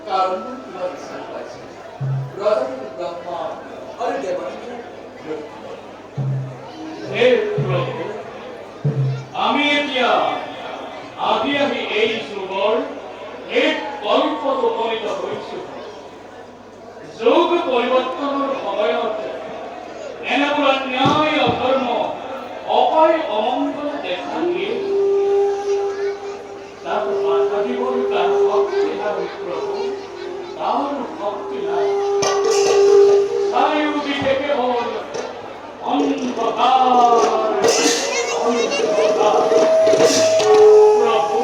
কাৰণ তোমাৰ সাথে প্ৰজাপতি ব্ৰহ্মা আৰ দেবাংশ হে প্ৰভু, আমি এতিয়া আদি আদি এই যুগৰ এক কল্পত উপনীত হৈছো। যুগ পৰিৱৰ্তনৰ সময়ত এনেবোৰ অন্যায় অধৰ্ম অপায় অমংগল দেখা দিয়ে তাত বাধা দিবৰ তাৰ শক্তি নাই প্ৰভু, তাৰ শক্তি নাই। চাৰিওদিশে কেৱল অন্ধকাৰ অন্ধকাৰ। প্ৰভু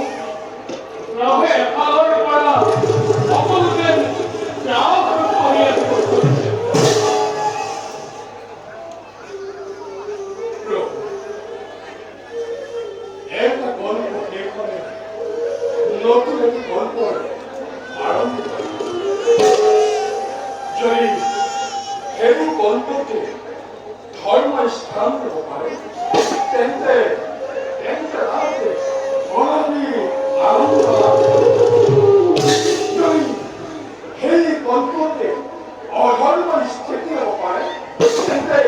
প্ৰভু এফালৰ পৰা সকলোকে ত্ৰাস কৰি আহিছে। প্রভু একটা গল্প শেষ হলে নতুন একটি গল্প আরম্ভ করে। যদি সেই গল্পকে ধর্ম স্থান দেব পারে তেন্তে তাতে অনাদি আনন্দ লাভ হবে। যদি সেই গল্পকে অধর্ম স্থিতি হব পারে তেন্তে